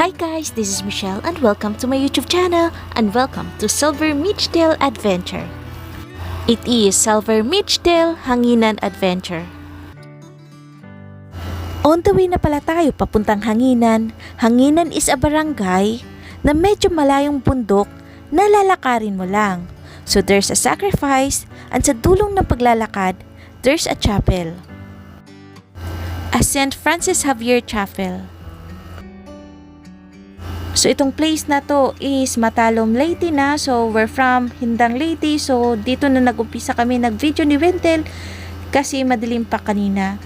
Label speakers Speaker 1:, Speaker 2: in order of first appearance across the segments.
Speaker 1: Hi guys, this is Michelle and welcome to my YouTube channel and welcome to Silver Midgedale Adventure. It is Silver Midgedale Hanginan Adventure. On the way na pala tayo papuntang Hanginan. Hanginan is a barangay na medyo malayong bundok na lalakarin mo lang. So there's a sacrifice and sa dulong ng paglalakad, there's a chapel. A St. Francis Xavier Chapel. So itong place na to is Matalom, Leyte na. So we're from Hindang, Leyte. So dito na nag-umpisa kami nag-video ni Wentel kasi madilim pa kanina.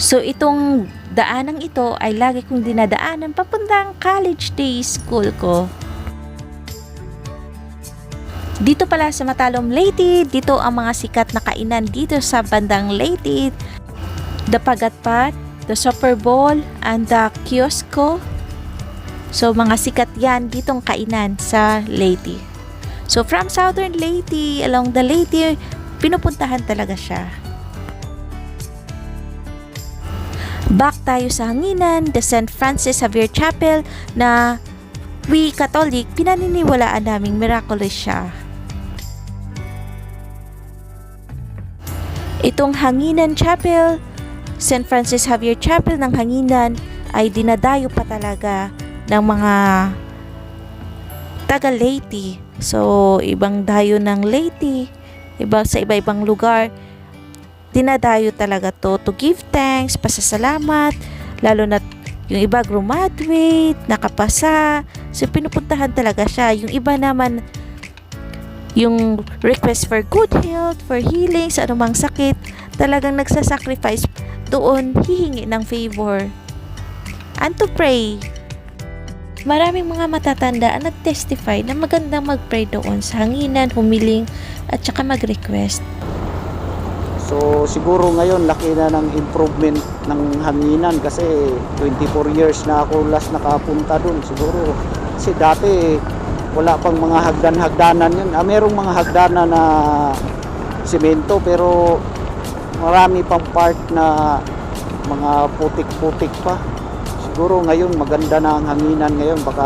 Speaker 1: So itong daanang ito ay lagi kong dinadaanan papuntang college days school ko. Dito pala sa Matalom, Leyte, dito ang mga sikat na kainan dito sa bandang Leyte. The Pagatpat, the Super Bowl, and the Kiosko. So mga sikat yan ditong kainan sa Leyte. So from Southern Leyte, along the Leyte, pinupuntahan talaga siya. Back tayo sa Hanginan, the St. Francis Xavier Chapel na we Catholic, pinaniniwalaan naming miraculous siya. Itong Hanginan Chapel, St. Francis Xavier Chapel ng Hanginan ay dinadayo pa talaga ng mga taga Leyte. So, ibang dayo ng Leyte, sa iba-ibang lugar, dinadayo talaga to give thanks, pasasalamat, lalo na yung iba graduate, nakapasa. So, pinupuntahan talaga siya. Yung iba naman, yung request for good health, for healing, sa anumang sakit, talagang nagsasacrifice doon, hihingi ng favor and to pray. Maraming mga matatanda ang nag-testify na magandang mag-pray doon sa Hanginan, humiling at saka mag-request.
Speaker 2: So siguro ngayon laki na ng improvement ng Hanginan kasi 24 years na ako last nakapunta doon. Siguro kasi dati wala pang mga hagdan-hagdanan yun. Merong mga hagdanan na semento pero marami pang part na mga putik-putik pa. Siguro ngayon maganda na ang Hanginan ngayon, baka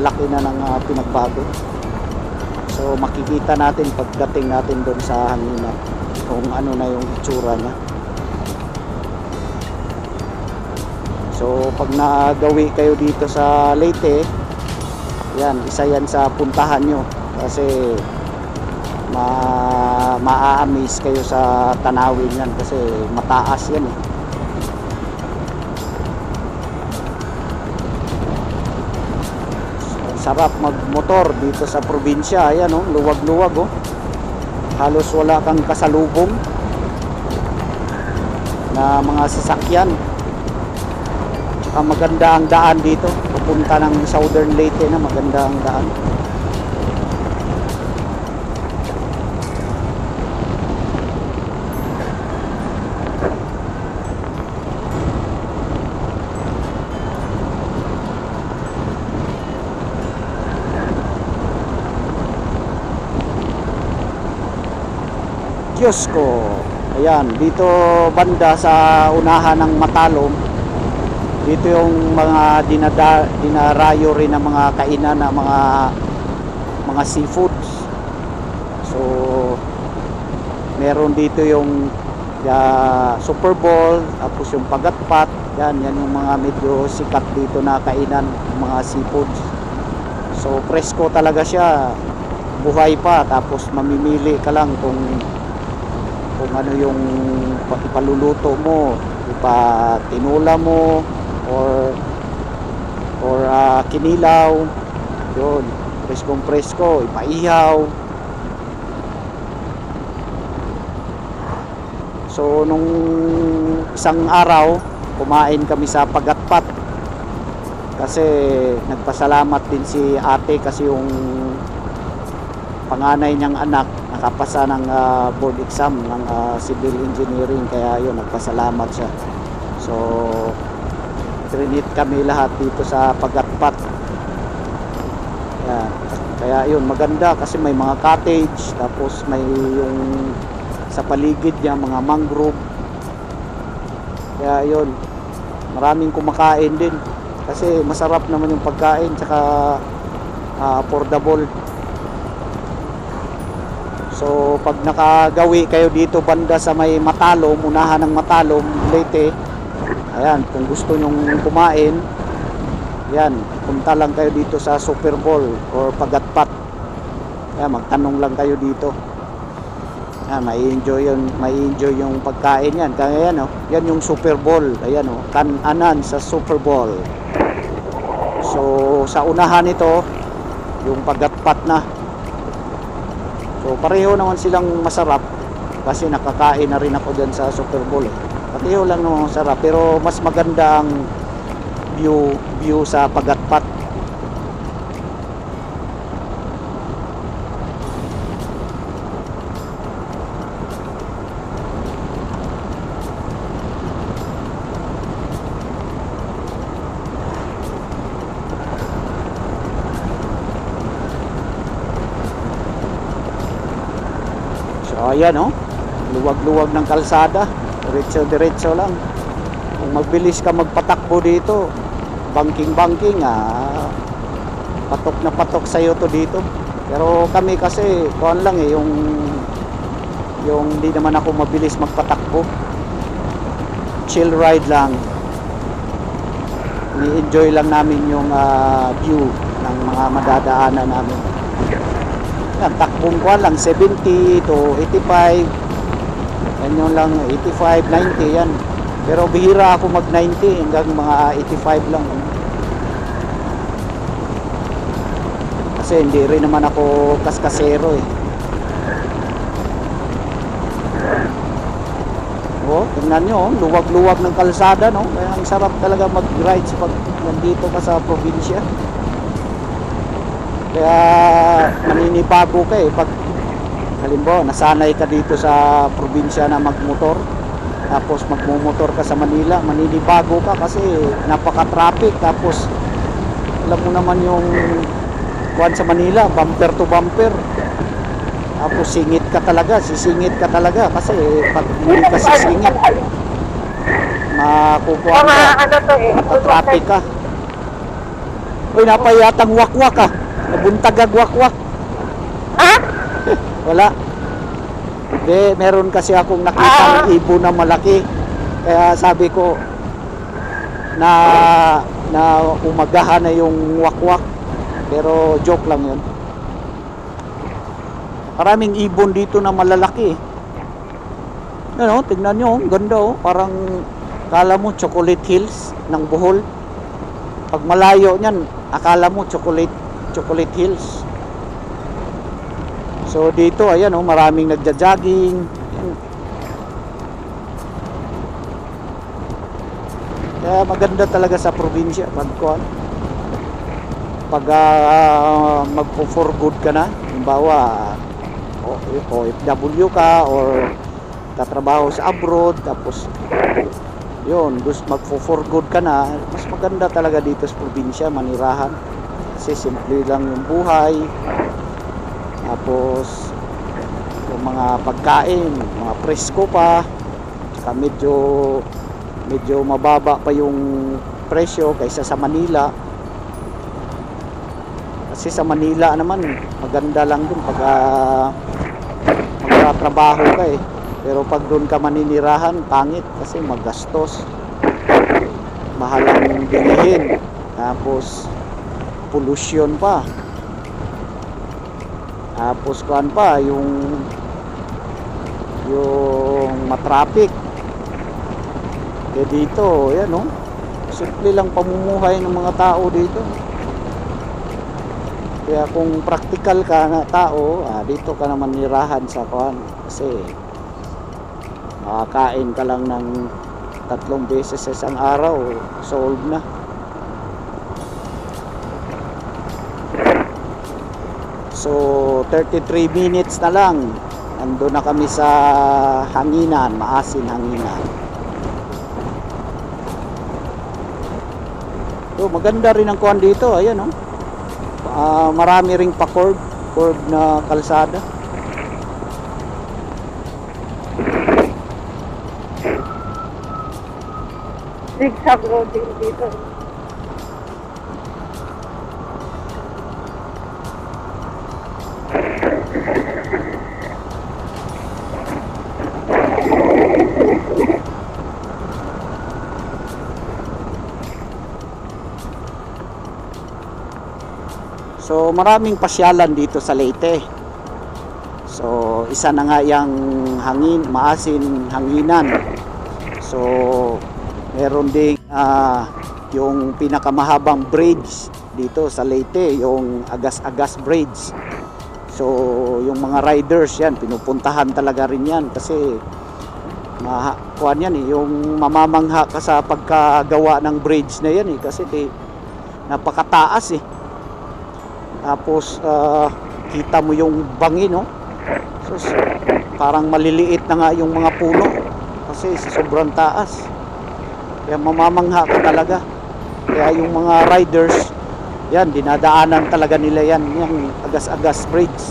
Speaker 2: laki na ng pinagbago. So makikita natin pagdating natin doon sa Hanginan kung ano na yung itsura niya. So pag nagawi kayo dito sa Leyte, yan, isa yan sa puntahan nyo kasi ma-amaze kayo sa tanawin yan kasi mataas yan eh. Sarap magmotor dito sa probinsya. Ayan oh, luwag-luwag oh. Halos wala kang kasalubong na mga sasakyan. Tsaka maganda ang daan dito. Pupunta ng Southern Leyte na maganda ang daan. Kiosko. Ayan, dito banda sa unahan ng Matalom. Dito yung mga dinarayo rin ng mga kainan na mga seafoods. So meron dito yung Super Bowl, tapos yung Pagatpat. Yan yung mga medyo sikat dito na kainan, mga seafoods. So presko talaga siya. Buhay pa, tapos mamimili ka lang kung ano yung ipaluluto mo, ipatinula mo or kinilaw, yun, preskong-presko, ipaihaw. So nung isang araw kumain kami sa Pagatpat kasi nagpasalamat din si ate kasi yung panganay niyang anak nakapasa ng board exam ng civil engineering, kaya yun, nagpasalamat siya. So trinit kami lahat dito sa Pagatpat. Yan. Kaya yun, maganda kasi may mga cottage, tapos may yung sa paligid niya mga mangrove. Kaya yun, maraming kumakain din. Kasi masarap naman yung pagkain, tsaka affordable. So pag nakagawi kayo dito banda sa may Matalom, unahan ng Matalom, Leyte, ayan, kung gusto nyong kumain, yan, punta lang kayo dito sa Super Bowl or Pagatpat. Ayan, magtanong lang kayo dito. Ayan, mai-enjoy yung pagkain yan. Kaya yan, oh, yan yung Super Bowl. Ayan, oh, Kan-anan sa Super Bowl. So sa unahan nito, yung Pagatpat na. So pareho naman silang masarap kasi nakakain na rin ako dyan sa Super Bowl. Pareho lang naman masarap, pero mas maganda ang view sa Pagatpat. So ayan, oh, luwag-luwag ng kalsada, diretso lang. Kung magbilis ka magpatakbo dito, banking patok na patok sa'yo to dito. Pero kami kasi kuan lang eh, yung hindi naman ako mabilis magpatakbo, chill ride lang. Ni-enjoy lang namin yung view ng mga madadaanan namin. Yan, takbong kuan lang 70 to 85. Yan yun lang, 85, 90 yan. Pero bihira ako mag 90, hanggang mga 85 lang. Kasi hindi rin naman ako kaskasero eh. Oh, tingnan nyo, luwag-luwag ng kalsada, no? Kaya ang sarap talaga mag-ride pag nandito ka sa probinsya. Kaya maninibago ka eh pag halimbawa nasanay ka dito sa probinsya na magmotor, tapos magmumotor ka sa Manila, maninibago ka kasi napaka-traffic. Tapos alam mo naman yung kuwan sa Manila, bumper to bumper. Tapos sisingit ka talaga kasi pag hindi ka sisingit, makukuha ka, matatraffic ka. Uy, napayatang wakwak ah. Nabuntagag wakwak. Ha? Wala. Hindi, meron kasi akong nakita ng ibon na malaki. Kaya sabi ko na umagahan na yung wakwak. Pero joke lang yun. Maraming ibon dito na malalaki. Ano, tignan nyo, ganda oh. Parang akala mo Chocolate Hills ng Bohol. Pag malayo niyan, akala mo Chocolate Hills. So dito, ayan oh, maraming nagja-jogging. Kaya maganda talaga sa probinsya pag magpo-for good ka na. Halimbawa, OFW ka or tatrabaho sa abroad, tapos yun, gusto magpo-for good ka na, mas maganda talaga dito sa probinsya, manirahan. Kasi simple lang yung buhay. Tapos yung mga pagkain, mga presko pa, saka medyo mababa pa yung presyo kaysa sa Manila. Kasi sa Manila naman maganda lang dun pag magtatrabaho ka eh. Pero pag doon ka maninirahan, pangit kasi magastos, mahal ang bilihin, tapos pollution pa, tapos kuan pa yung matraffic. Kaya dito, yan oh, simple lang pamumuhay ng mga tao dito. Kaya kung practical ka na tao, dito ka naman nirahan sa kuan, kasi makakain ka lang ng 3 beses sa isang araw, solve na. So 33 minutes na lang, ando na kami sa Hanginan, Maasin, Hanginan. So maganda rin ang kuan dito, ayan oh. Marami ring pa-curve na kalsada.
Speaker 3: Zigzag road din dito.
Speaker 2: So maraming pasyalan dito sa Leyte. So isa na nga yung maasin hanginan. So meron ding yung pinakamahabang bridge dito sa Leyte, yung Agas-Agas Bridge. So yung mga riders yan, pinupuntahan talaga rin yan kasi kuan yan yung mamamangha ka sa pagkagawa ng bridge na yan kasi napakataas tapos kita mo yung bangin so parang maliliit na nga yung mga puno kasi sobrang taas, kaya mamamangha ka talaga. Kaya yung mga riders yan, dinadaanan talaga nila yan, yung Agas-Agas Bridge.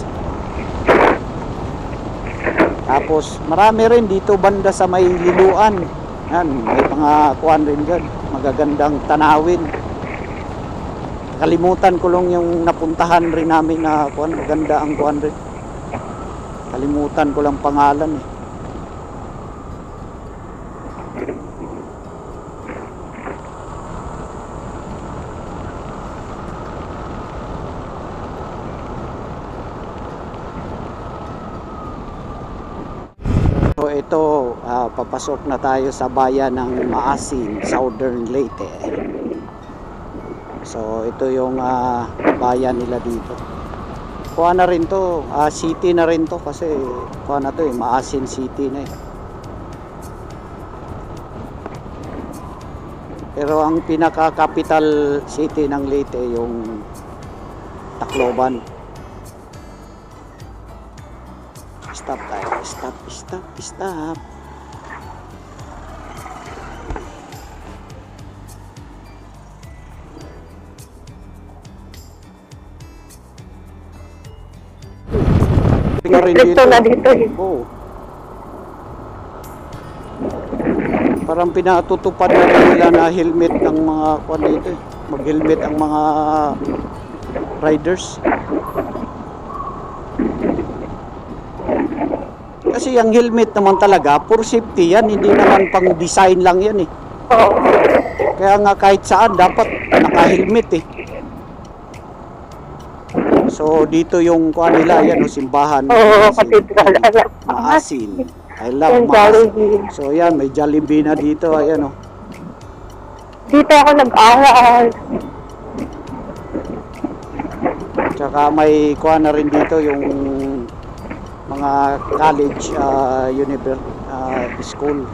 Speaker 2: Tapos marami rin dito banda sa may Liloan. Yan, may mga kuan rin dyan, magagandang tanawin. Kalimutan ko lang yung napuntahan rin namin na kuan, maganda ang kuan rin. Kalimutan ko lang pangalan So ito, papasok na tayo sa bayan ng Maasin, Southern Leyte. So ito yung bayan nila dito. Kuha na rin to, city na rin to kasi kuha na to Maasin City na Pero ang pinaka-capital city ng Leyte yung Tacloban. Stop tayo. Stop. Dito na dito Oh. Parang pinatutupad na nila na helmet ng mga kuan dito mag-helmet ang mga riders. Kasi yung helmet naman talaga, for safety yan, hindi naman pang design lang yan Kaya nga kahit saan, dapat naka-helmet So dito yung kuha nila, yan simbahan. Maasin. I love Maasin. So yan, may Jollibee na dito, ayan
Speaker 3: Dito ako nag-aral.
Speaker 2: Tsaka may kuha na rin dito yung mga college school.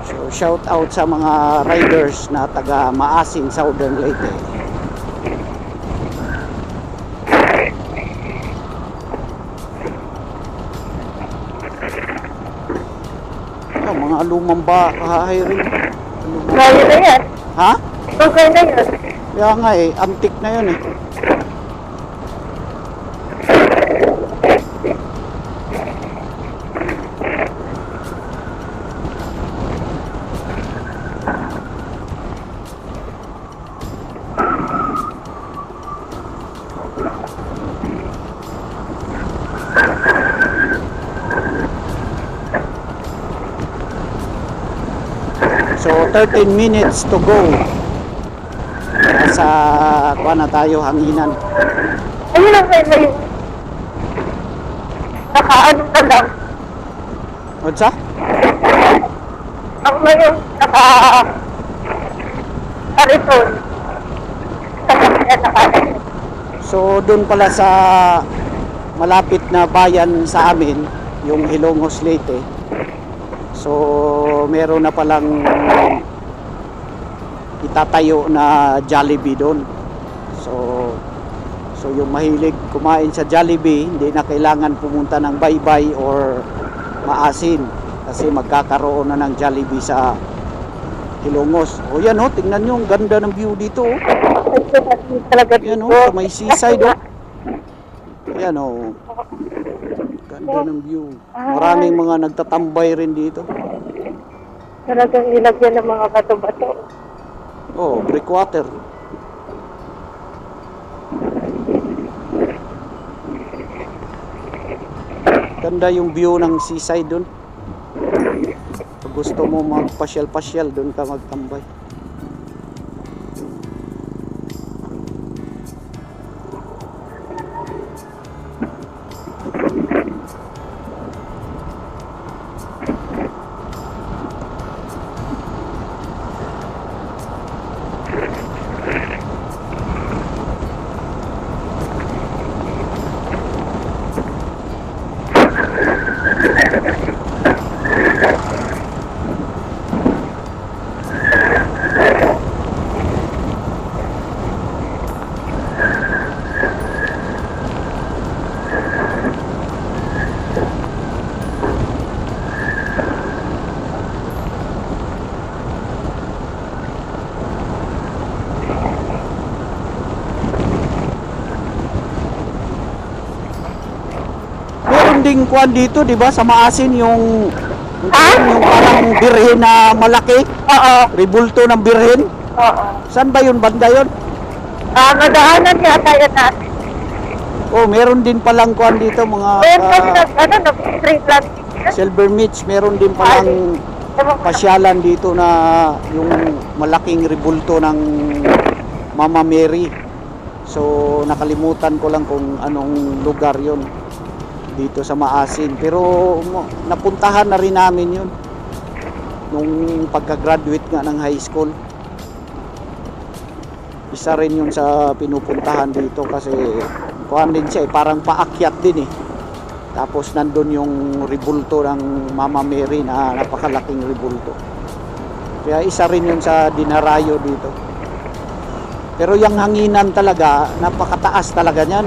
Speaker 2: So shout out sa mga riders na taga Maasin, Southern Leyte. Mga lumang bahay rin.
Speaker 3: Ngayon na yan.
Speaker 2: Ha?
Speaker 3: Okay na yan.
Speaker 2: Kaya nga antik na yun So 13 minutes to go. Nasa kuha na tayo hanginan.
Speaker 3: Ayun lang kayo na yun. Nakaano ka lang.
Speaker 2: What's that?
Speaker 3: Ang ngayon, naka-ariton.
Speaker 2: So doon pala sa malapit na bayan sa amin, yung Hilongos Leyte. So meron na palang itatayo na Jollibee doon. So yung mahilig kumain sa Jollibee, hindi na kailangan pumunta ng Baybay or Maasin kasi magkakaroon na ng Jollibee sa Hilongos. O yan tingnan nyo, ang ganda ng view dito Yan sa may seaside Yan ganda ng view. Maraming mga nagtatambay rin dito.
Speaker 3: Talagang nilagyan ng mga bato-bato.
Speaker 2: Oh, breakwater. Ganda yung view ng seaside dun. Pag gusto mo magpasyal-pasyal, dun ka magtambay. Meron ding kuan dito, 'di ba? Sa Maasin yung parang birhen na malaki,
Speaker 3: Oo.
Speaker 2: rebulto ng birhen.
Speaker 3: Oo.
Speaker 2: Saan ba yun? Banda yun?
Speaker 3: Madaanan yata yan natin.
Speaker 2: Oh, meron din palang kuan dito mga
Speaker 3: Ayun kasi nag-street planting.
Speaker 2: Silver Meats, meron din palang pasyalan dito na yung malaking rebulto ng Mama Mary. So nakalimutan ko lang kung anong lugar yon dito sa Maasin, pero napuntahan na rin namin yun nung pagka-graduate nga ng high school. Isa rin yun sa pinupuntahan dito kasi kuhan din siya, parang paakyat din eh. Tapos nandun yung rebulto ng Mama Mary na napakalaking rebulto. Kaya isa rin yun sa dinarayo dito. Pero yung hanginan talaga, napakataas talaga niyan.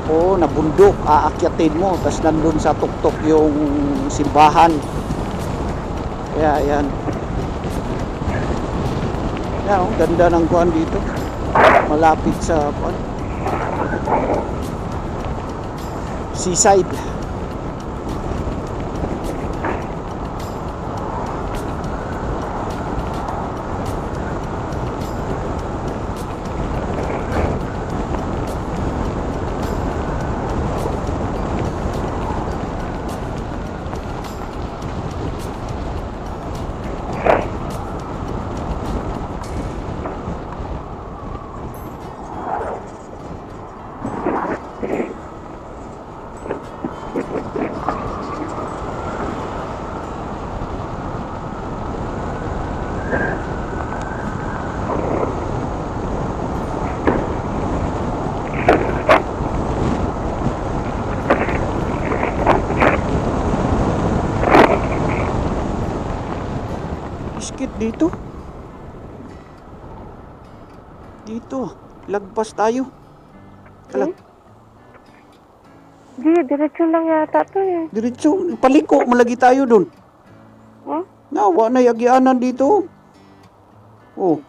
Speaker 2: Oo, nabundok, aakyatin mo, tapos nandun sa tuktok yung simbahan. Kaya yan. Yan, oh, ganda ng kuan dito. Malapit sa kuan. Seaside. Iskit dito. Dito, lagpas tayo.
Speaker 3: Di, diretso lang yata to eh.
Speaker 2: Diretso, paliko, malagi tayo dun.
Speaker 3: Huh?
Speaker 2: Nawa na yagianan dito. Oh.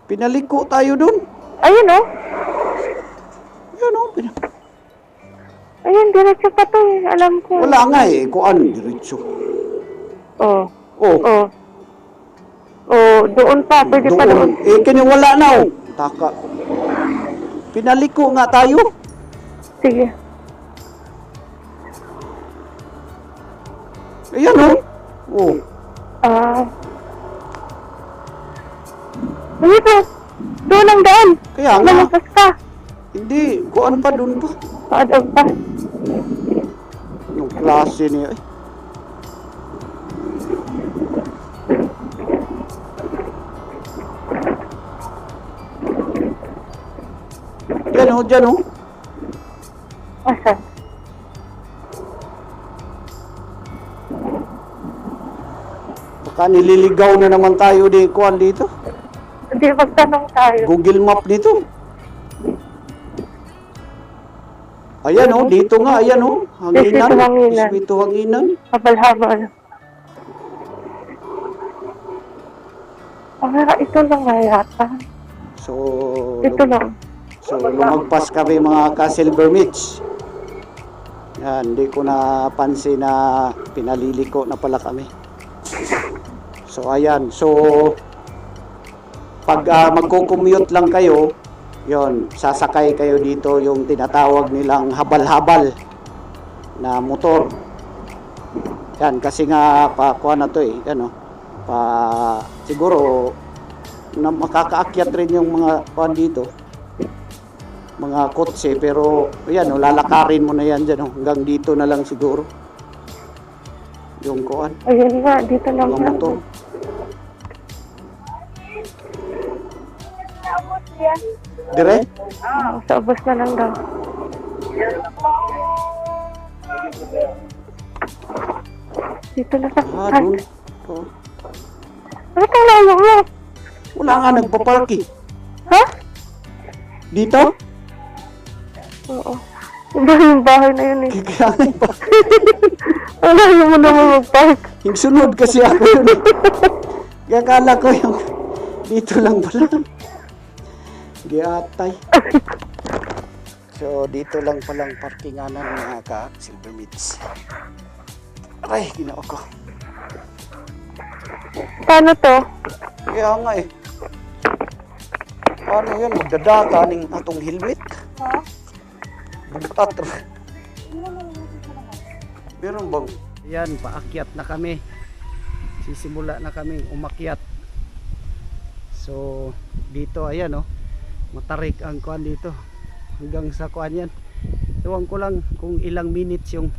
Speaker 2: Pinaliko tayo dun.
Speaker 3: Ayun oh.
Speaker 2: Yan oh.
Speaker 3: Ayun, diretso pa to eh. Alam ko.
Speaker 2: Wala nga eh, kuan diretso.
Speaker 3: Oh.
Speaker 2: Oh.
Speaker 3: Oh. Oh, doon pa. Pwede pa doon.
Speaker 2: Doon. Eh, kani wala na oh. Taka. Pinaliko nga tayo.
Speaker 3: Sige.
Speaker 2: Ayan oh. Oh.
Speaker 3: Dito. Doon ang daan.
Speaker 2: Kaya nga.
Speaker 3: Lumabas ka.
Speaker 2: Hindi, kuan pa dun pa.
Speaker 3: Paadog pa.
Speaker 2: Yung klase niya. Ay. Yan oh, dyan oh.
Speaker 3: Asan?
Speaker 2: Baka nililigaw na naman tayo di kuan dito.
Speaker 3: Hindi, magtanong tayo.
Speaker 2: Google Map dito. Ayan oh, dito nga, ayan oh. Hanginan.
Speaker 3: Espiritu Hanginan.
Speaker 2: Espiritu Hanginan.
Speaker 3: Habal-habal. Ito lang nga yata.
Speaker 2: So,
Speaker 3: Ito lang.
Speaker 2: So, lumagpas kami mga ka-Silver Meats. Yan, hindi ko napansin na pinaliliko na pala kami. So, ayan. So, pag magko-commute lang kayo, yon sasakay kayo dito yung tinatawag nilang habal-habal na motor. Yan, kasi nga kuha na to yan siguro na makakaakyat rin yung mga kuha dito, mga kotse, pero yan lalakarin mo na yan dyan hanggang dito na lang siguro yung kuha,
Speaker 3: Ayun nga, dito lang
Speaker 2: mga
Speaker 3: yan.
Speaker 2: motor. Dire?
Speaker 3: Sa ubos na lang daw. Dito na sa
Speaker 2: Doon. Oh.
Speaker 3: Ano itong layo mo?
Speaker 2: Wala nga nagpa-parking.
Speaker 3: Ha?
Speaker 2: Dito?
Speaker 3: Oo. Iba yung bahay na yun eh.
Speaker 2: Kaya pa.
Speaker 3: Ano yung mo naman mag-park?
Speaker 2: Yung sunod kasi ako yun. Kaya kala ko yung dito lang pala. Giatay. So dito lang palang parkinganan mga ka-Silver Meats. Aray, ginawa ko.
Speaker 3: Paano to?
Speaker 2: Kaya nga eh. Paano yun? Magdadata ng atong helmet?
Speaker 3: Ha?
Speaker 2: Butat. Meron bang? Yan, paakyat na kami. Sisimula na kami umakyat. So, dito ayan matarik ang kuan dito. Hanggang sa kuan yan. Ewan ko lang kung ilang minutes yung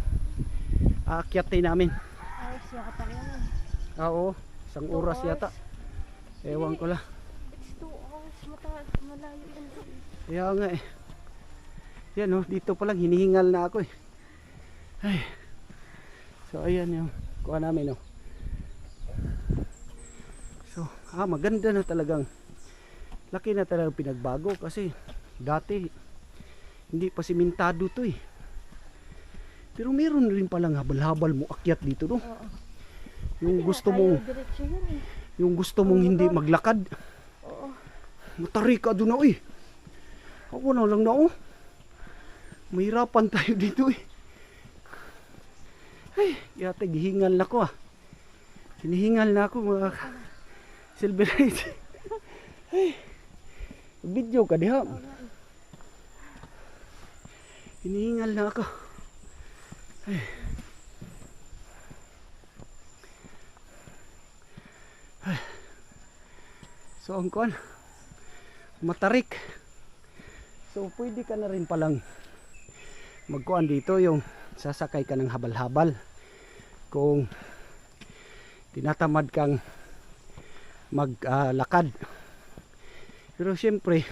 Speaker 2: aakyatin namin.
Speaker 3: Ay, siya ka pa yan.
Speaker 2: Oo, isang oras yata. Ewan ko lang.
Speaker 3: It's 2 hours. Malayo yan.
Speaker 2: Kaya nga eh. Yan dito pa lang hinihingal na ako eh. Ay. So ayan yung kuha namin So, maganda na talagang laki na talagang pinagbago kasi dati hindi pa simentado to eh. Pero meron rin palang habal-habal mo akyat dito Yung gusto mong yung gusto mong hindi maglakad. Matari ka doon Ako na lang mahirapan tayo dito eh. Ay, yata gihingal na ko hinihingal na ako mga Silver Meats. Ay, video ka diha. Hinihingal na ako. Ay. Ay. So ang kuan matarik. So pwede ka na rin palang magkuan dito yung sasakay ka ng habal-habal kung tinatamad kang maglakad. Pero syempre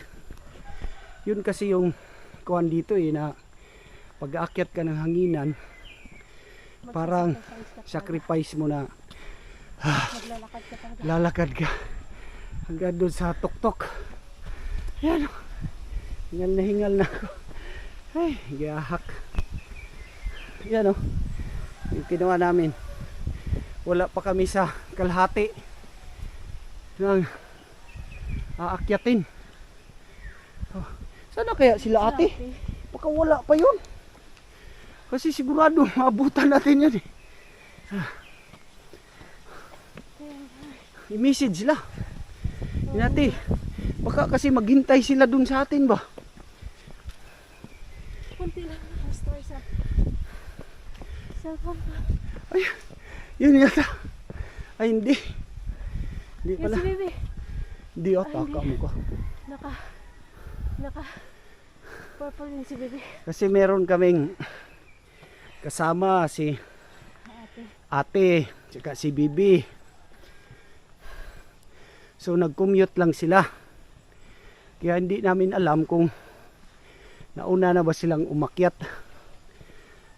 Speaker 2: yun kasi yung kuan dito na pag-aakyat ka ng hanginan parang sacrifice mo na lalakad ka hanggang doon sa tuktok. Yan hingal na ako. Ay, gahak. Yan yung ginawa namin. Wala pa kami sa kalahati ng aakyatin. Sana kaya sila ate? Baka wala pa yun. Kasi sigurado maabutan natin yan I-message sila. Ate, baka kasi maghintay sila dun sa atin ba?
Speaker 3: Kunti lang store sa cellphone.
Speaker 2: Ay, yun yata. Ay, hindi. Hindi pala.
Speaker 3: Si Bebe.
Speaker 2: Hindi taka mo ko.
Speaker 3: Naka purple yun si Bebe.
Speaker 2: Kasi meron kaming kasama si ate tsaka si Bibi. So nag-commute lang sila. Kaya hindi namin alam kung nauna na ba silang umakyat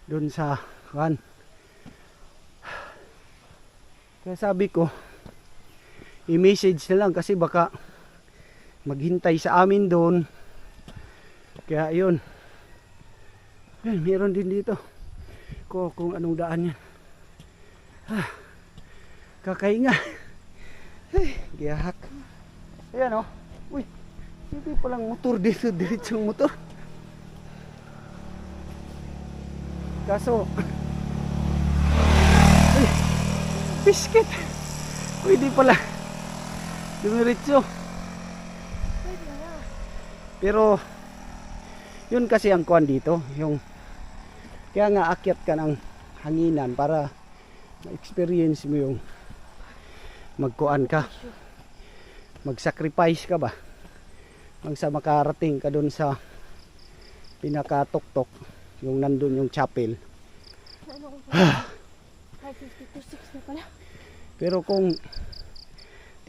Speaker 2: doon sa kan. Kaya sabi ko i-message na lang kasi baka maghintay sa amin doon. Kaya yun. Ayun, meron din dito. Kung anong daan yan. Kakainga. Ay, giyahak. Ayan Uy, hindi palang motor dito. Diretsong motor. Kaso ay, biscuit. Pwede pala dumiretso. Pero yun kasi ang kuan dito, yung kaya nga akyat ka ng hanginan para ma-experience mo yung magkuan ka, mag-sacrifice ka ba hanggang sa makarating ka dun sa pinakatuktok, yung nandun yung chapel.
Speaker 1: Ano ko? 5:52 na pala.
Speaker 2: Pero kung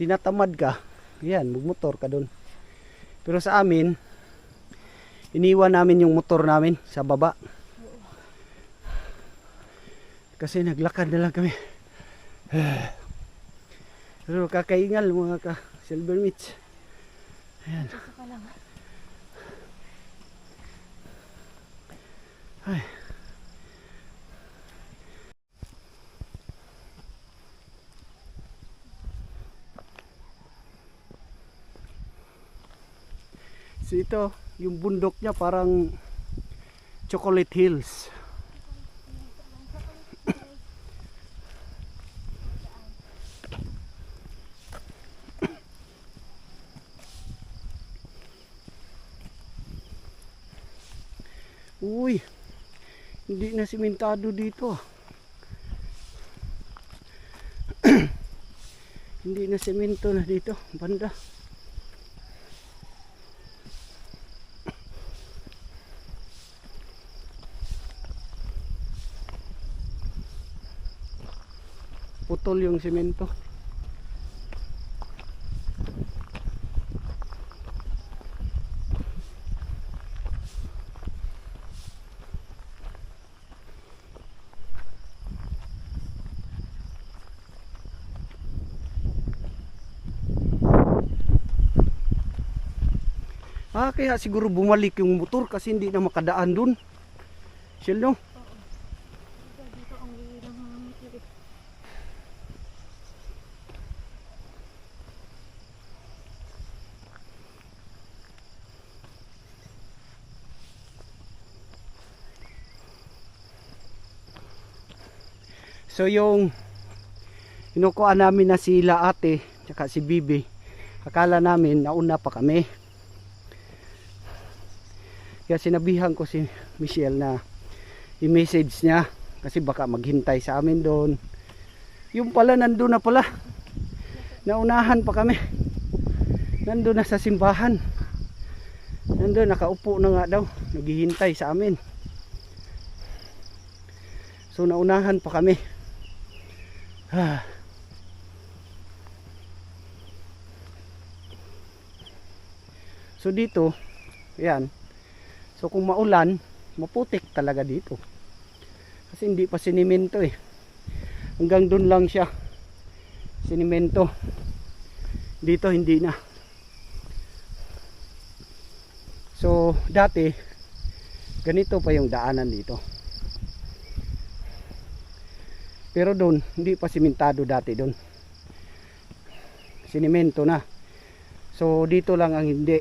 Speaker 2: tinatamad ka, yan, magmotor ka dun. Pero sa amin, iniwan namin yung motor namin sa baba. Kasi naglakad na lang kami. Pero kakaingal mga ka silver meats. Ayan.
Speaker 1: Saka lang.
Speaker 2: Ay. So ito, yung bundok niya parang Chocolate Hills. Uy, hindi na simentado dito. Hindi na semento na dito, banda. Putol yung semento. Kaya siguro bumalik yung motor kasi hindi na makadaan dun. Shell, no?
Speaker 1: Dito ang ilang motor.
Speaker 2: So yung inukuha namin na sila ate tsaka si Bibi, akala namin nauna pa kami. Kaya sinabihan ko si Michelle na i-message niya kasi baka maghintay sa amin doon. Yung pala nandun na pala, naunahan pa kami, nandun na sa simbahan, nandun nakaupo na nga daw, naghihintay sa amin. So naunahan pa kami. So dito, yan. So kung maulan, maputik talaga dito. Kasi hindi pa sinimento eh. Hanggang dun lang siya. Sinimento. Dito hindi na. So dati, ganito pa yung daanan dito. Pero dun, hindi pa simentado dati dun. Sinimento na. So dito lang ang hindi.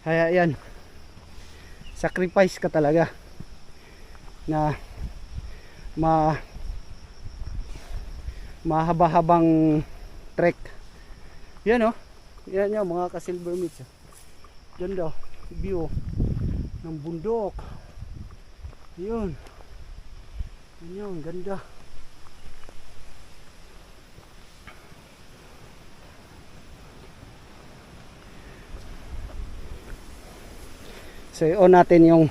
Speaker 2: Kaya yan, sacrifice ka talaga na mahaba-habang trek. Yan yan yung mga ka-silver meats. Yan daw, view ng bundok. Yun. Yan yung ganda. So i-on natin yung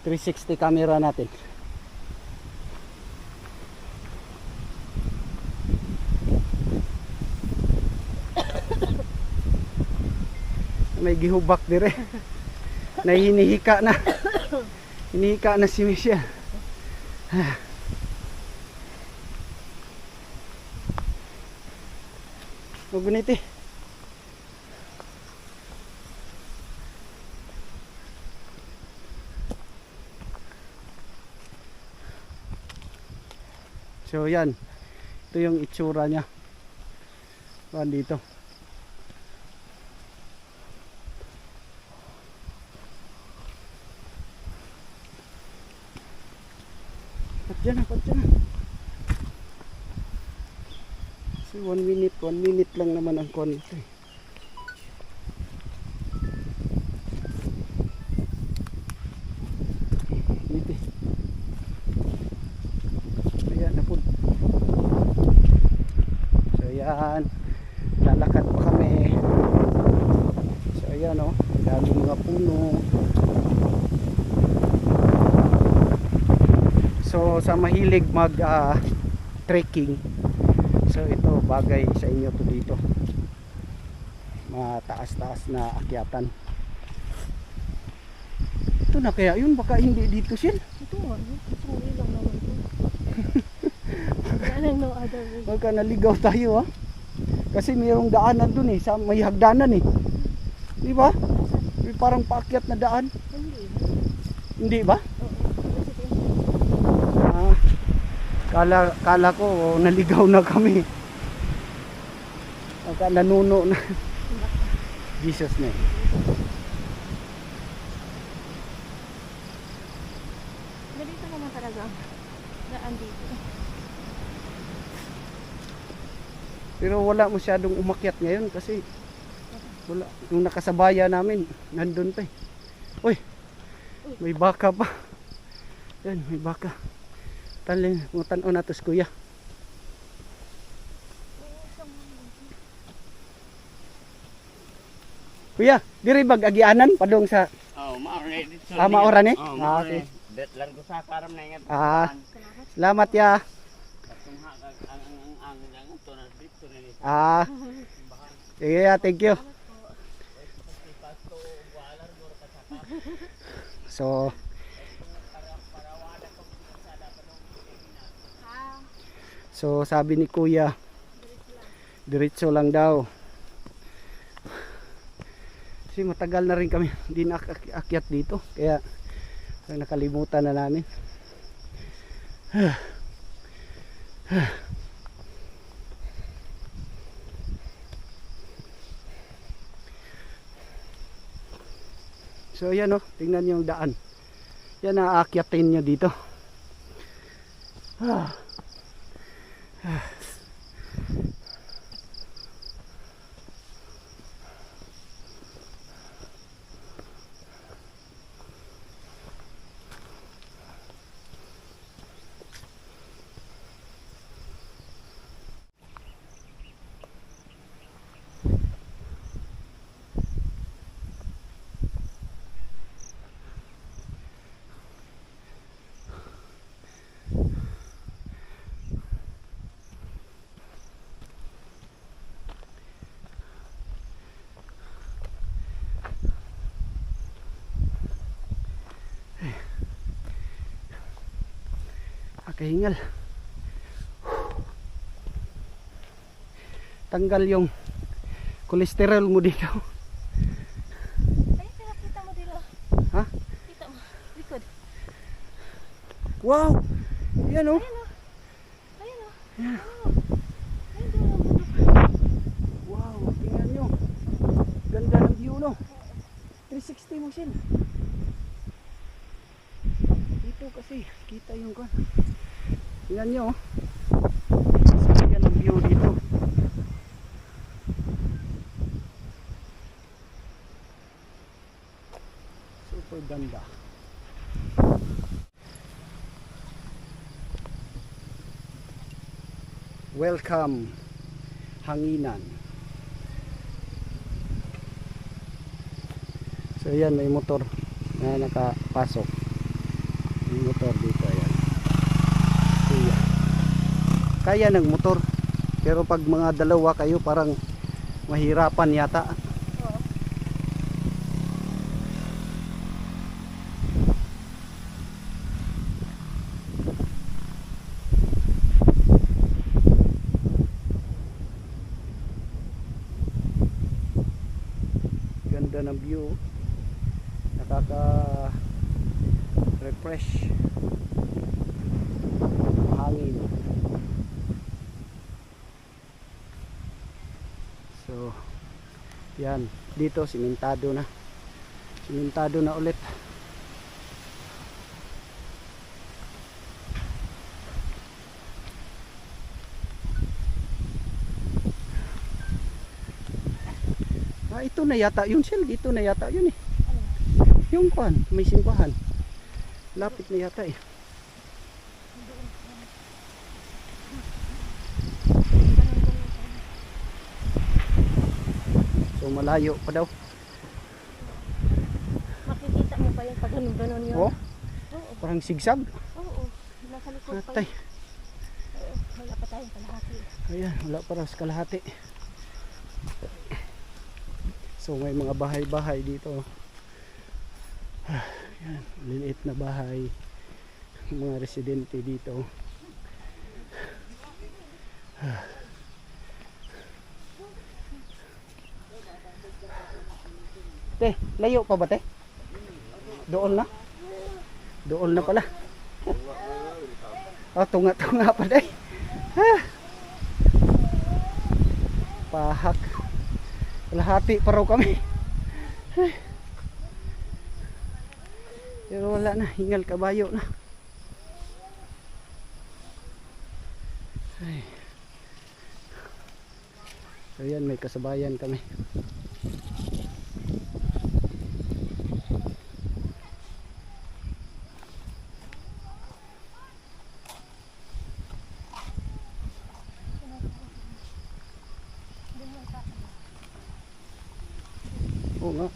Speaker 2: 360 camera natin. May gihubak dire. Hinihika na. Hinihika na si Michelle. Maguniti. So yan, ito yung itsura niya dito. Pat dyan na. So 1 minute lang naman ang kon ito eh. So sa mahilig mag trekking, so ito bagay sa inyo to dito. Mataas-taas na akyatan. Ito na kaya yun, baka hindi dito siya.
Speaker 4: Ito nga, sorry lang naman ito. Wala lang no other way.
Speaker 2: Baka naligaw tayo ha. Kasi mayroong daanan dun sa may hagdanan Di ba? May parang paakyat na daan.
Speaker 4: Hindi.
Speaker 2: Hindi ba?
Speaker 4: Oo.
Speaker 2: Kala ko naligaw na kami. Baka nanuno na. Jesus name.
Speaker 4: Ganito naman talaga. Daan dito.
Speaker 2: Pero wala masyadong umakyat ngayon kasi wala. Yung nakasabaya namin, nandun pa Uy, may baka pa. Yan, may baka. Talin, mutan-o na to si kuya. Kuya, diri bag agianan padung sa
Speaker 5: maora dito.
Speaker 2: maora ni?
Speaker 5: Okay.
Speaker 2: Okay.
Speaker 5: Det lang ko sa karam na ingat.
Speaker 2: Salamat ya.
Speaker 5: Ang to na dito na ni.
Speaker 2: Sige ya, thank you. So sabi ni kuya, diretso lang daw. Kasi matagal na rin kami hindi nakakyat dito, kaya nakalimutan na namin. So ayan tingnan niyo yung daan. Yan aakyatin niyo dito. Kahingal. Tanggal yung kolesterol mo dito.
Speaker 4: Ay, pinakita mo dito.
Speaker 2: Ha?
Speaker 4: Kita mo. Likod.
Speaker 2: Wow! Yan
Speaker 4: Ayun o.
Speaker 2: Yan.
Speaker 4: Ayun doon ang bundok.
Speaker 2: Wow, tingnan nyo. Ganda ng view 360 mo siya. Dito kasi kita yung kan. Tingnan nyo. So, yan ang view dito. Super ganda. Welcome Hanginan. So yan, may motor na nakapasok. May motor dito, ayan. Kuya. Kaya ng motor, pero pag mga dalawa kayo parang mahirapan yata.
Speaker 4: Oo.
Speaker 2: Ganda ng view, nakaka refresh, hangin. So yan, dito simentado na ulit. Ito na yata yun, Shell. Ito na yata yun yung kwan, may simbahan. Lapit na yata So malayo pa daw.
Speaker 4: Makikita mo pa yung pag ganun-ganon yun.
Speaker 2: Oh,
Speaker 4: Oo.
Speaker 2: parang sigsag.
Speaker 4: Oo. Nasa pa.
Speaker 2: Atay.
Speaker 4: Wala pa tayong kalahati.
Speaker 2: Ayan, wala pa raw sa kalahati. So may mga bahay-bahay dito. Ayan, liliit na bahay. Mga residente dito. Te, layo pa ba te? Doon na? Doon na pala. Oh, tunga-tunga pa day. Pahak. Kalahati pa raw kami. Pero wala na, hingal kabayo na. Ay. So yan, may kasabayan kami. Oo nga.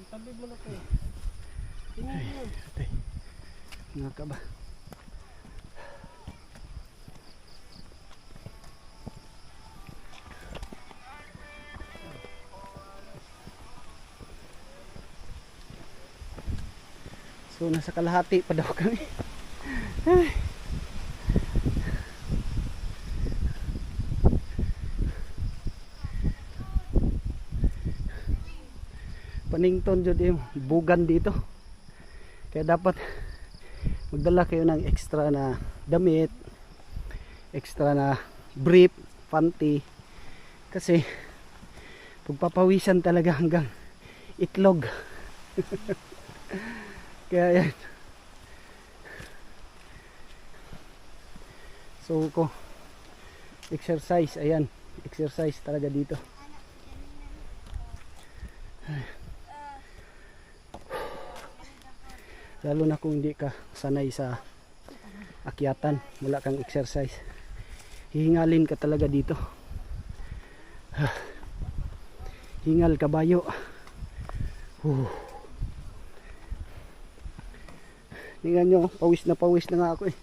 Speaker 5: Tabi mo na po.
Speaker 2: Ay, atay. Nga ka ba? So nasa kalahati pa daw kami. Ay. Panington jud yung bugan dito. Kaya dapat magdala kayo ng extra na damit, extra na brief, panty. Kasi pagpapawisan talaga hanggang itlog. Kaya yan. So ko exercise, ayan, exercise talaga dito. Lalo na kung hindi ka sanay sa akyatan, wala kang exercise, hihingalin ka talaga dito. Hingal kabayo. Tingnan nyo, pawis na nga ako eh.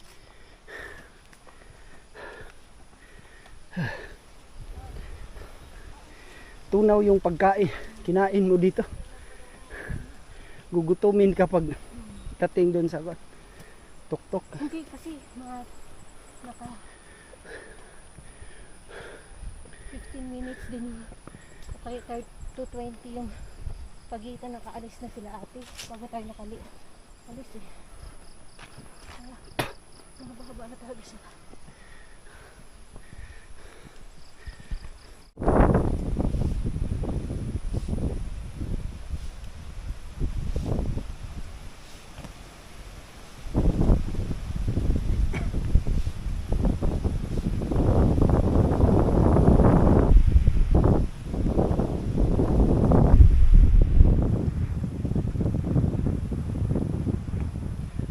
Speaker 2: Tunaw yung pagkain, kinain mo dito. Gugutumin kapag dating doon sa tuktok.
Speaker 4: Hindi kasi mga naka 15 minutes din yung kaya 30 to 20 yung pagitan, nakaalis na sila ate bago tayo alis eh. Mahaba-haba na talaga sila.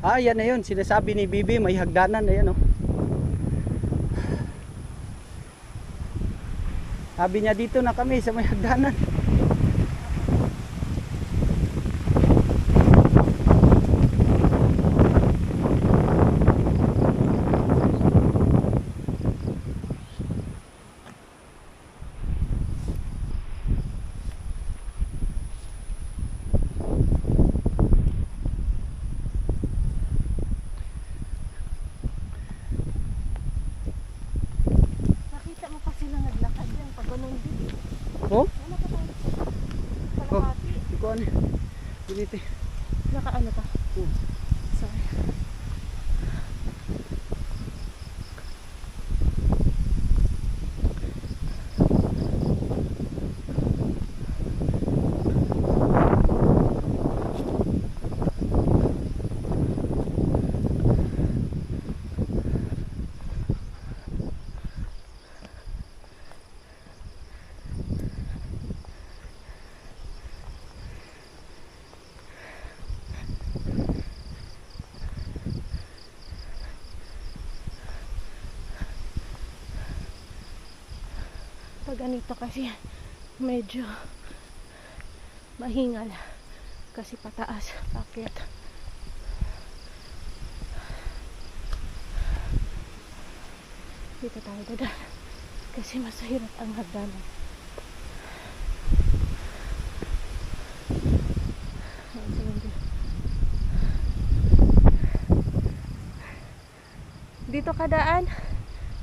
Speaker 2: Ah, yan na yun. Sinasabi ni Bibi, may hagdanan. Ayan, oh. Sabi niya, dito na kami sa may hagdanan.
Speaker 4: Nakita mo pa sila naglakad yan pag ganun din.
Speaker 2: Oh?
Speaker 4: Wala pa tayo.
Speaker 2: Oh,
Speaker 4: Kalahati.
Speaker 2: di ko ano. Dito.
Speaker 4: Nakaano pa? Sorry. Pag ganito kasi medyo mahingal kasi pataas, paakyat. Dito tayo dadaan kasi mas hirap ang hagdanan. Dito ka daan,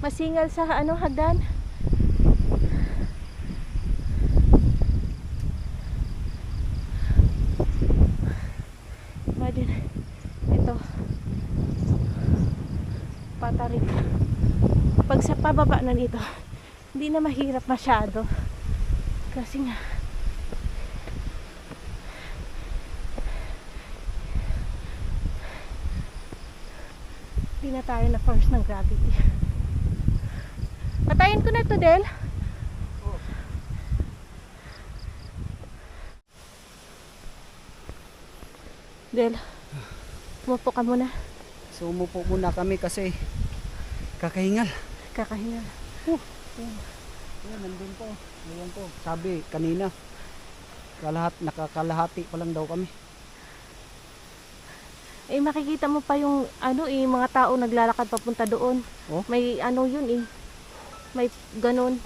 Speaker 4: masingal sa hagdan. Imagine, ito patarik. Pag sa pababa na nito, hindi na mahirap masyado kasi nga hindi na tayo na force ng gravity. Patayin ko na to, Del. Del, umupo ka muna.
Speaker 2: So umupo muna kami kasi kakahingal.
Speaker 4: Kakahinga.
Speaker 2: Ayan, nandun po. Ayan po. Sabi kanina, nakakalahati pa lang daw kami.
Speaker 4: Eh, makikita mo pa yung mga tao naglalakad papunta doon.
Speaker 2: Oh?
Speaker 4: May yun eh. May ganun.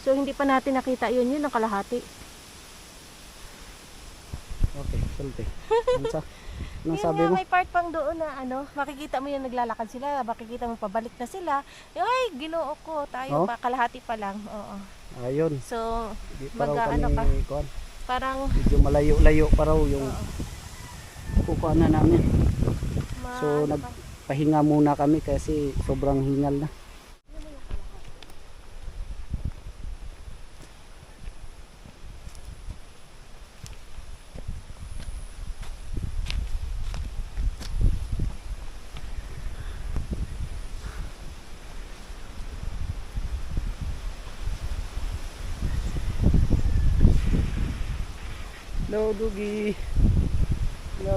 Speaker 4: So hindi pa natin nakita yun ang kalahati.
Speaker 2: Okay, sulti. Anong
Speaker 4: Yun
Speaker 2: sabi
Speaker 4: nga,
Speaker 2: mo?
Speaker 4: may part pang doon na makikita mo yung naglalakad sila, makikita mo pabalik na sila. Ay, Ginoo ko, tayo
Speaker 2: Oh?
Speaker 4: pa, kalahati pa lang. Oo.
Speaker 2: Ayun.
Speaker 4: So,
Speaker 2: Di pa raw
Speaker 4: mag-ano ka?
Speaker 2: kami, kuwan.
Speaker 4: Parang
Speaker 2: Medyo malayo-layo pa raw yung pupuan na namin. So
Speaker 4: ka?
Speaker 2: nagpahinga muna kami kasi sobrang hingal na. Hello, Dugi. Hello.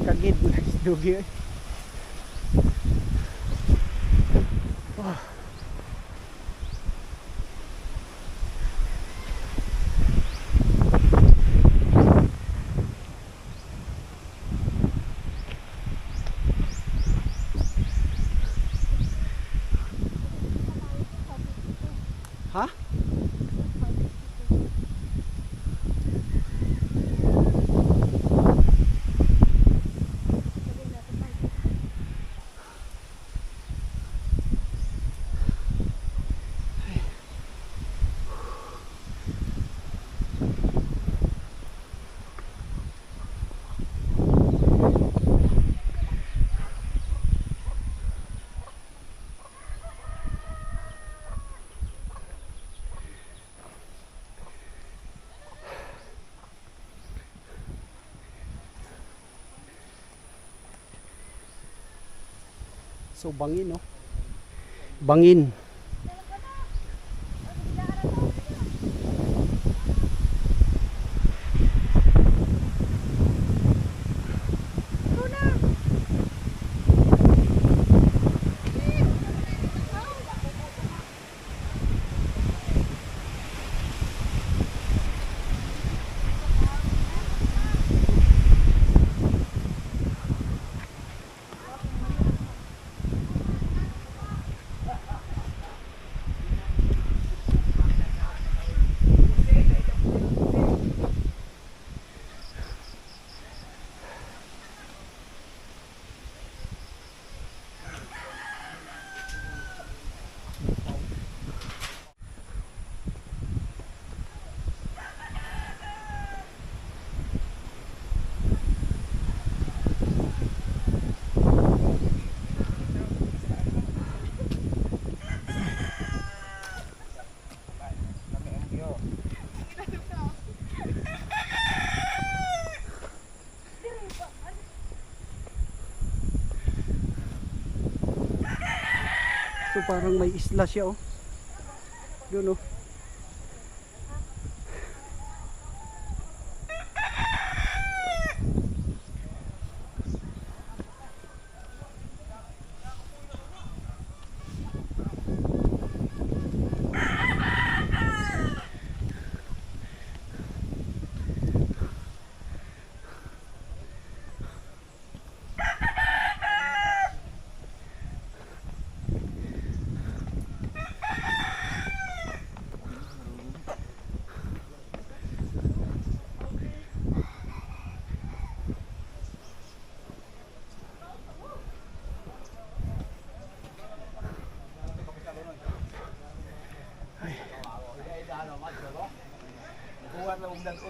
Speaker 2: Kagid na si Dugi. Oh. Ha? So bangin, no? Bangin. So parang may isla siya, oh. Doon, oh.
Speaker 5: Pwede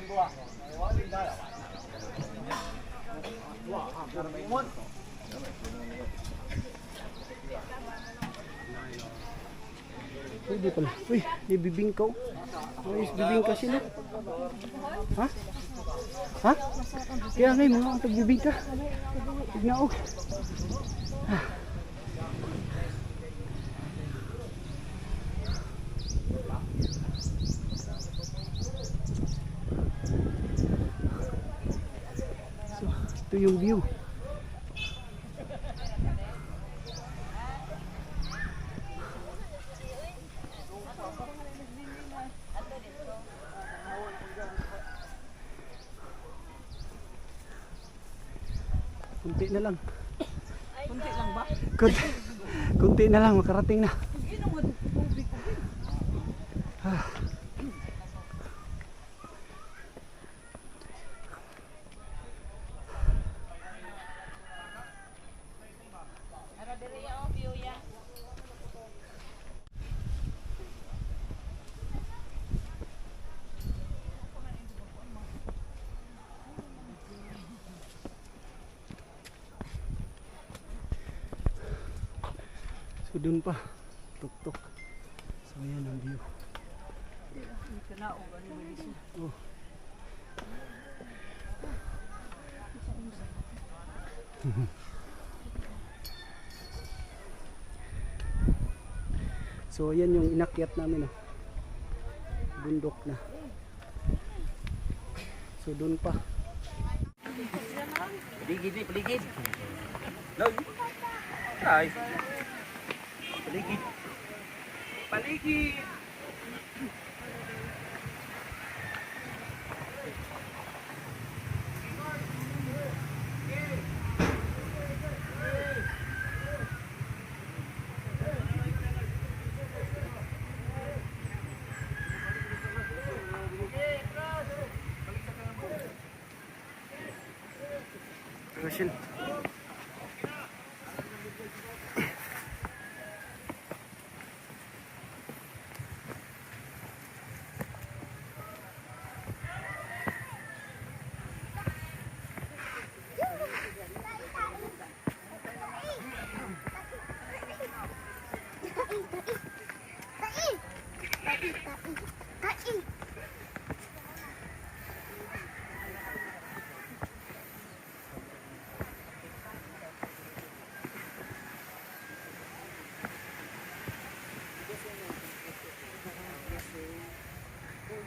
Speaker 5: pala. Uy, di bibingkaw. Ayos bibingka sila. Ha? Ha? Kaya ngayon mga ang pagbibingka. Tignan ko. So, ito yung view. Kunti na lang. Kunti lang ba? Kunti na lang, makarating na. So dun pa, tuktok. So ayan ang view. Oh. So ayan yung inakyat namin, oh. Bundok na. So dun pa.
Speaker 2: Paligid, paligid. Log. Ay. Paligid. Paligid.
Speaker 5: Russian.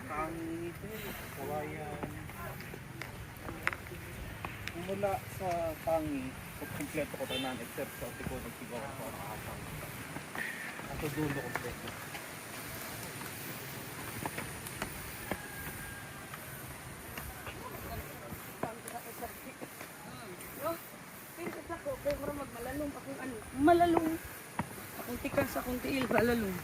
Speaker 6: Tangi ito, kawayan. Mula sa tangi, kompleto ko tanan except sa tiko nagsigaw ko sa nakakapang. At sa dulo kompleto.
Speaker 7: Malalong. Akong tikas, akong tiil, malalong.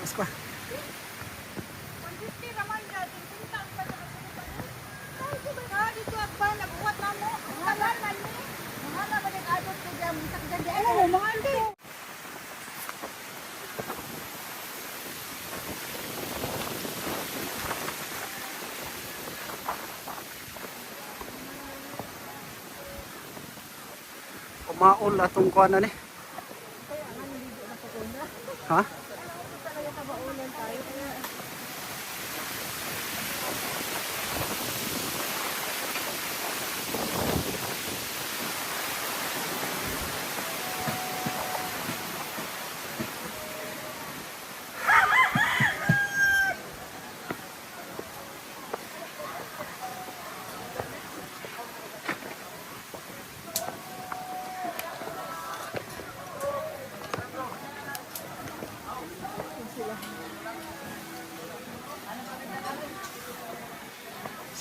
Speaker 5: Taas pa. Kumaol atong kuanan eh. Ha?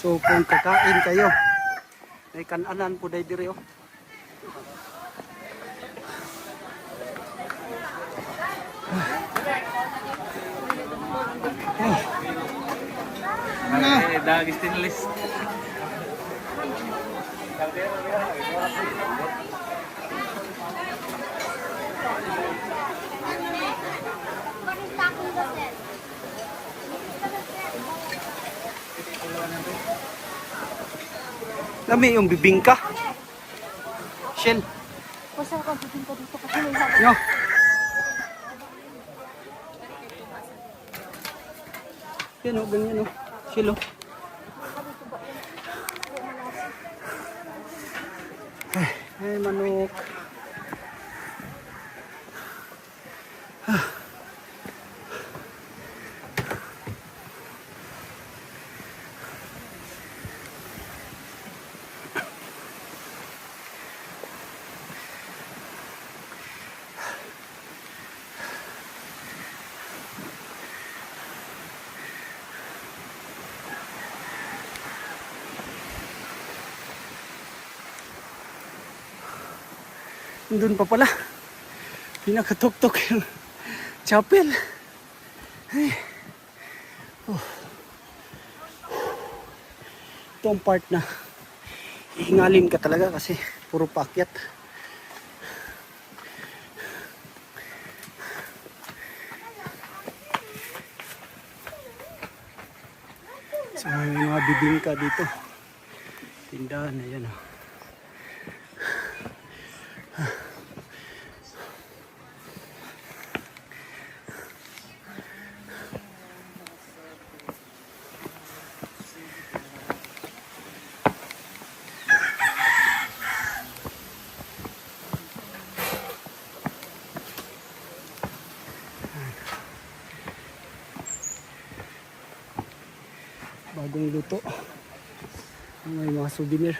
Speaker 5: So kung kakain kayo, may kananan po dahil diri oh.
Speaker 6: Dagis tinalis.
Speaker 5: Lami yung bibingka. Shell.
Speaker 4: Basta ka dito kasi may haba.
Speaker 5: Yo. Yan o, ganyan o. Shell o. Ay, manok. Doon pa pala. Pinakatuktok yung chapel. Ay. Oh. Ito ang part na ihingalin ka talaga kasi puro paakyat. So may mga bibingka dito. Tindahan na yan. Bagong luto. May mga souvenir.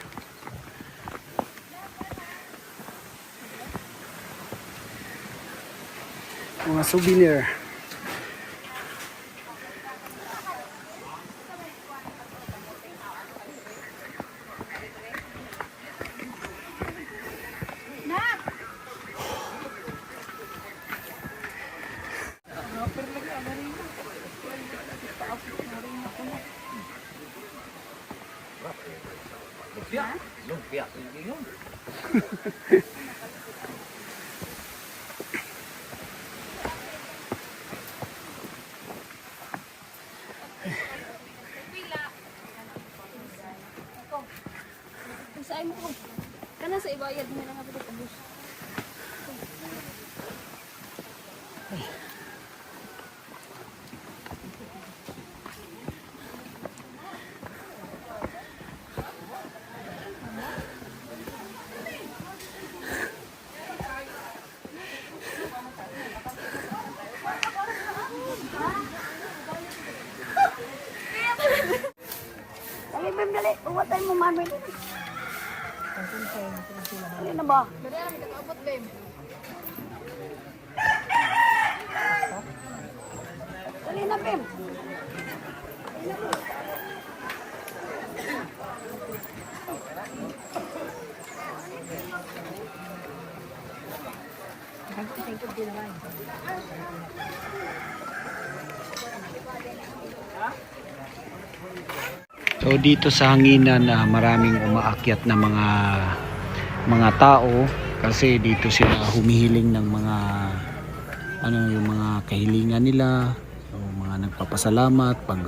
Speaker 5: Mga souvenir.
Speaker 6: Lumpia.
Speaker 4: Saan mo ko? Kana sa ibayad mo lang ako sa bus.
Speaker 3: Dali, Bim, dali. Uwatay mo, mami. Dali na ba?
Speaker 4: Dali na nakaabot bem.
Speaker 3: Dali na, Bim.
Speaker 5: So dito sa hanginan na maraming umaakyat na mga tao kasi dito sila humihiling ng mga yung mga kahilingan nila, so, mga nagpapasalamat pag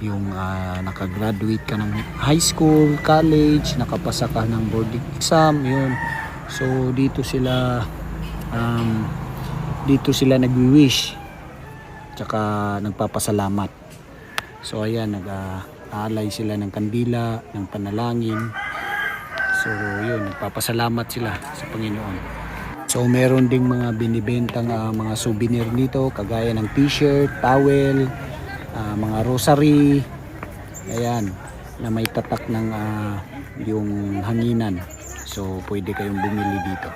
Speaker 5: yung nakagraduate ka ng high school, college, nakapasa ka ng board exam, yun. So dito sila nagwi-wish tsaka nagpapasalamat. So ayan, nag-aalay sila ng kandila, ng panalangin. So yun, nagpapasalamat sila sa Panginoon. So meron ding mga binibentang mga souvenir dito, kagaya ng t-shirt, towel, mga rosary. Ayan, na may tatak ng yung hanginan. So pwede kayong bumili dito.